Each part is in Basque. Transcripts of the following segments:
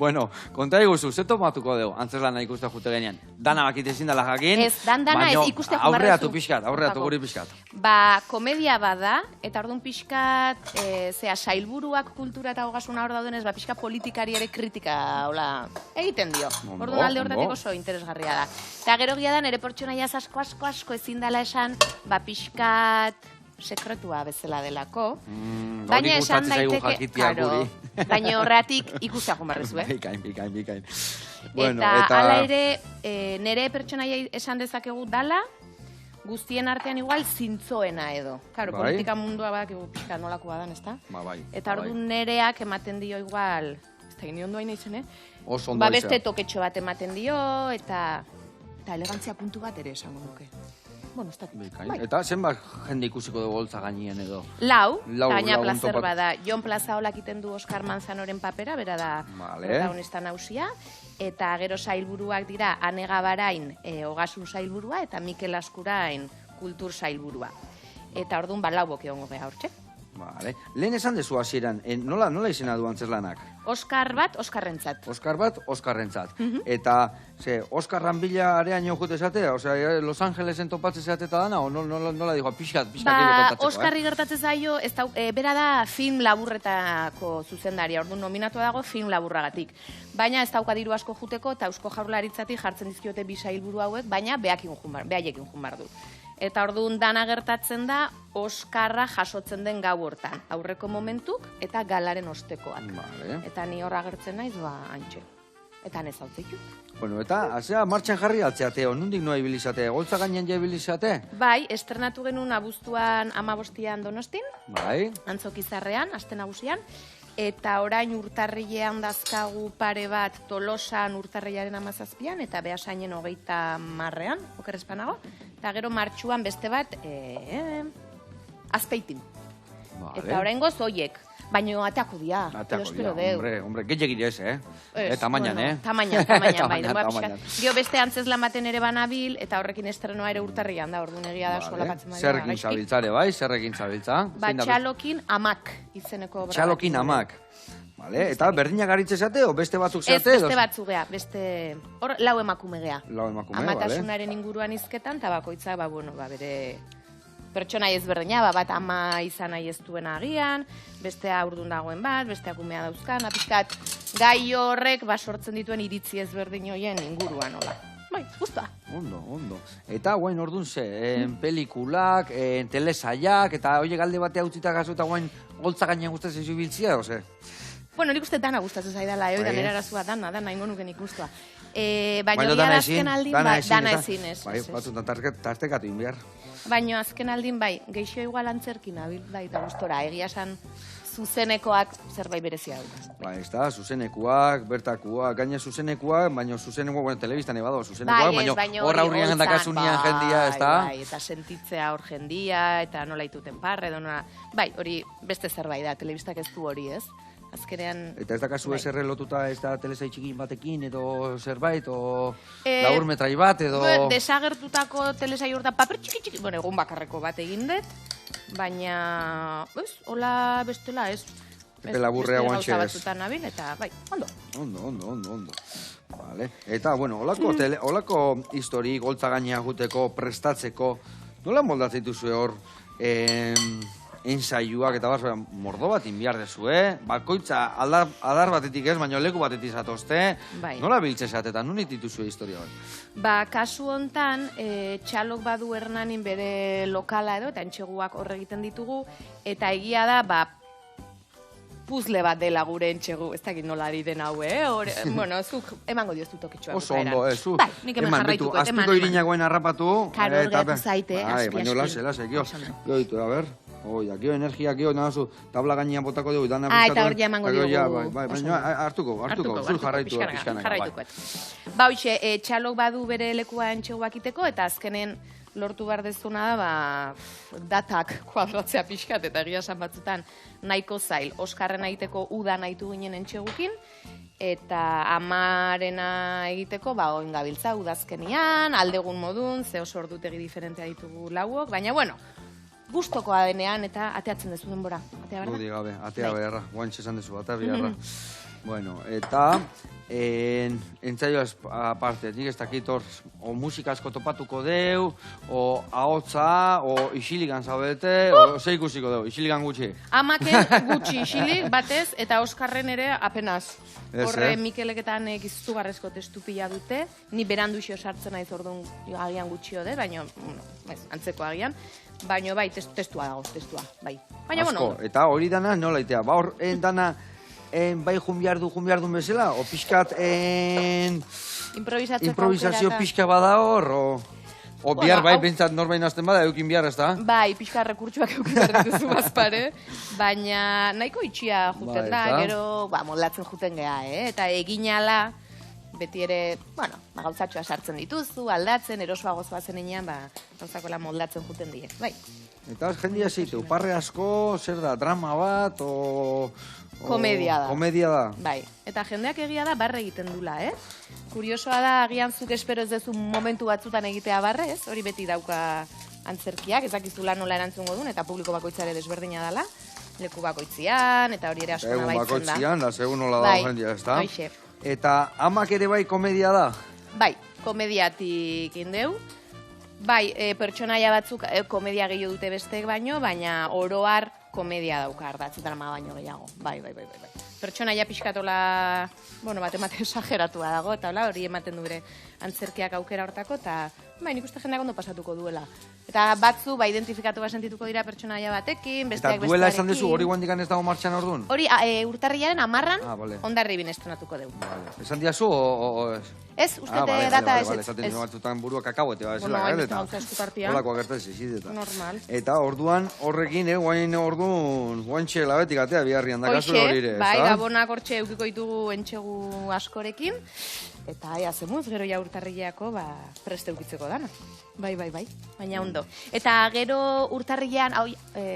Bueno, konta iguzu, ze tomatuko dugu, antzerlana ikuste jute genean. Dana bakit ezin dela jakin. Ez, dana ez ikuste jumarrezu. Aurreatu pixkat, aurreatu guri pixkat. Ba, komedia bada, eta orduan pixkat, sailburuak kultura eta hogasuna hor daudenez, ba, pixkat politikari ere kritika, hola, egiten dio. Orduan alde hortatik oso interesgarria da. Eta gero gira da, nire pertsonaiaz asko ezin dela esan, ba, pixkat sekretua bezala delako. Baina esan daiteke, karo, baina horretik ikustea jumarrezu, Bikain. Eta hala ere, nire pertsonaia esan dezakegu dala, guztien artean igual zintzoena edo. Karo, politika mundua bak, pixka nolakoa dan, ezta? Eta orduan nereak ematen dio igual, ez da gini ondoa izan, ba beste toketxo bat ematen dio, eta elegantzia puntu bat ere esango nuke. Bueno, ez da. Eta zenbat jende ikusiko dugu holtza gainien edo? Lau, gaina plazer bada. Jon Plaza holak iten du Oskar Manzanoren papera, bera da protagonista nausia. Eta gero sailburuak dira Ane Gabarain ogasun sailburua eta Mikel Askurain kultur sailburua. Eta orduan lau boke hongo beha hortxe. Lehen esan dezu hasieran, nola izena du antzerlanak? Oskar bat, Oskarrentzat. Oskar bat, Oskarrentzat. Eta, Oskarran bila arean jo jute esatea? Osea, Los Angelesen topatze zeate eta dana? O nola digo, pixkat kontatzeko? Oskarri gertatzen zaio, bera da film laburretako zuzendaria, orduan nominatua dago film laburragatik. Baina ez dauka diru asko juteko eta Eusko Jaurlaritzatik jartzen dizkiote bi sailburu hauek, baina behaiekin jun bar du. Eta orduan dana gertatzen da Oskarra jasotzen den gau hortan. Aurreko momentuk eta galaren ostekoak. Eta ni horra gertzen naiz, antxe. Eta nez hautzeitu. Bueno, eta, azea, martxan jarri altzeate, nondik noa ibilizate? Goltza gainean ja ibilizate? Bai, estrenatu genuen abuztuan 15 Donostin. Bai. Antzokizarrean, aste nagusian. Eta orain urtarrilean dazkagu pare bat Tolosan urtarrilaren 17an, eta Beasainen 30an, okerrezpanago. Eta gero martxuan beste bat, Azpeitin. Eta orain goz oiek. Baina ateako dia, espero deu. Hombre, gehiagire ez, Tamainan, Tamainan, bai. Gio beste antzeslan baten ere banabil, eta horrekin estrenoa ere urtarrian da, orduan egia da solapatzen baina. Zerrekin zabiltzare, bai? Zerrekin zabiltza? Ba, Txalokin Amak izeneko obra. Txalokin Amak. Eta berdinak garitze zate, o beste batzuk zate? Ez, beste batzuk gea, hor lau emakume gea. Lau emakume, bale. Amatasunaren inguruan izketan, eta bakoitza, bere pertsonai ezberdina, bat ama izan nahi ez duena agian, bestea urdun dagoen bat, bestea kumea dauzkan, apiskat gai horrek sortzen dituen iritzi ezberdin hoien inguruan, hola. Bai, guztua. Ondo. Eta guain orduan pelikulak, telesaiak, eta horiek alde batea utzita gazu eta guain goltza gainean gustatzen zu biltzia, ose? Bueno, nik uste dana gustatzen zaidala, oida nera arazua dana ingo nuken ikustua. Baina dana azken aldin, dana ezin ez. Bai, batzutan tartekatu inbiar. Baina azken aldin, bai, geixo igual antzerkin abil, bai, eta gustora, egia esan zuzenekoak zerbait berezia dut. Bai, ez da, zuzenekoak, bertakoak, gaina zuzenekoak, baina zuzenekoak, bueno, telebistan ebado, zuzenekoak, baina hor aurrian handakasunian jendia, ez da? Bai, eta sentitzea hor jendia, eta nola ituten parre, bai, hori beste zerbait da, telebistak ez du hori, ez? Azkenean... Eta ez da kasu eserre lotuta ez da telesai txikin batekin edo zerbait, o labur metrai bat, edo... Desagertutako telesai horretan paper txiki, bueno, egun bakarreko bat egin dut, baina, hola bestela ez. Epe laburrea guantxe ez. Gauza batzutan nabil, eta bai, ondo. Ondo. Vale. Eta, bueno, holako histori goltza gainea guteko, prestatzeko, nola moldatzen dituzu hor, ensaioak eta mordo bat inbiar dezu, bakoitza adar batetik ez, baina leku batetik zatozte, nola biltzezat eta nun dituzu historia hori? Ba, kasu hontan, Txalok badu Hernanin bere lokala edo, eta entxeguak horre egiten ditugu, eta egia da, puzle bat dela gure entxegu, ez dakit nola ari den hau, bueno, zuk emango diozu tokitxoa. Oso ondo, zu. Bai, nik hemen jarraituko. Azpiko irinagoen harrapatu. Karo, horretu zaite, baina lase, gio ditu, a ber. Gio energia, gio nahazu, tabla gainean botako dugu, dana bizkatu. Eta hor ja emango diogu. Baina hartuko, zul jarraitu. Jarraituko. Ba, hoxe, Txalok badu bere lekua entxeguak iteko, eta azkenen lortu behar dezuna da, datak kuadratzea pixkat, eta egia esan batzutan nahiko zail. Oskarrena egiteko uda nahitu ginen entxegukin, eta amarena egiteko, oin gabiltza, udazkenian, aldegun modun, ze oso ordutegi diferentea ditugu lauok, baina, bueno, gustokoa denean eta ateatzen dezu denbora. Dudi gabe, atea beharra, guantxe esan dezu, atea beharra. Bueno, eta entzaio aparte, nik ez dakit hor, o musika asko topatuko deu, o ahotsa, o isiligan zaudete, o ze ikusiko deu, isiligan gutxi. Amaken gutxi isilik batez, eta Oskarren ere apenas. Ez, Horre Mikeleketan giztugarrezko testu pila dute, ni beranduxo sartzen naiz orduan agian gutxio de, baina, antzeko agian, baina bai, testua dago, testua, bai. Baina, Asko, eta hori dana nola itea, ba hor, dana, bai junbiardun bezala, o pixkat, improvisazio pixka bada hor, o bihar bai, bentsat norbain azten bada, eukin bihar ez da? Bai, pixka rekurtsuak eukin behar dituzu bazpare, baina nahiko itxia juten da, gero, moldatzen juten geha, eta eginala, beti ere, bueno, gauzatxoa sartzen dituzu, aldatzen, erosoagoz bazen inean, gauzakoela moldatzen juten die, bai. Eta jendia zitu, parre asko, zer da, drama bat, Komedia da. Komedia da. Bai, eta jendeak egia da barre egiten dula, Kuriosoa da, agian zuk espero ez dezu momentu batzutan egitea barre, ez? Hori beti dauka antzerkiak, ez dakizula nola erantzungo duen, eta publiko bakoitzare desberdina dela, leku bakoitzian, eta hori ere asko nabaitzen da. Egun bakoitzian, da, segun nola dago jendia, ez da? Hoxe. Eta amak ere bai komedia da? Bai, komediatik indeu. Bai, pertsonaia batzuk komedia gehiago dute besteek baino, baina oroar komedia dauka ardatz, drama baino gehiago. Bai. Pertsonaia pixkatola, bueno, bat emate esageratua dago, eta hori ematen du bere antzerkiak aukera hortako, eta bai, nik uste jendeak ondo pasatuko duela. Eta batzu, identifikatu sentituko dira pertsonaia batekin, besteak bestearekin. Eta duela esan dezu, hori guandikan ez dago martxan orduan? Hori, urtarrilaren 10an, Hondarribin estrenatuko dugu. Esan diazu, o ez? Ez, ustete data ez. Esaten nio batzutan buruak akabote, bueno, hain eskutartia. Holako agertaz izideta. Normal. Eta orduan horrekin, guain orduan, guantxe labetik atea biharrian dakazu horire. Bai, gabonak hortxe eukiko ditugu entxegu askorekin. Eta ea zemuz, gero ja urtarrileako preste eukitzeko dana. Bai, baina ondo. Eta gero urtarrilean,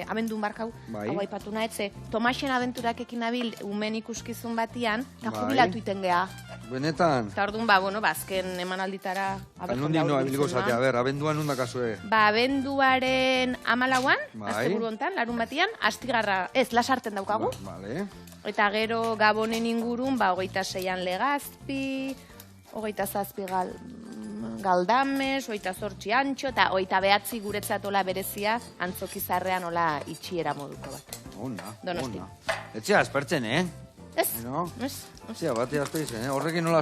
amendun barkau, hau aipatu nahetze, Tomasen abenturakekin nabil umen ikuskizun batian, eta jubilatu iten geha. Benetan? Eta orduan, azken emanalditara... Nondik noa biliko zatea, abenduan nundakazue? Abenduaren 14an, azte buru hontan, larun batian, astigarra, ez, lasarten daukagu. Eta gero Gabonen ingurun, 26an Legazpi, 27 Galdames, 28 Antxo, eta 29 guretzatola berezia Antzokizarrean ola itxiera moduko bat. Ona. Etxea aspertzen, Ez? Etxea batea aspertzen, horrekin nola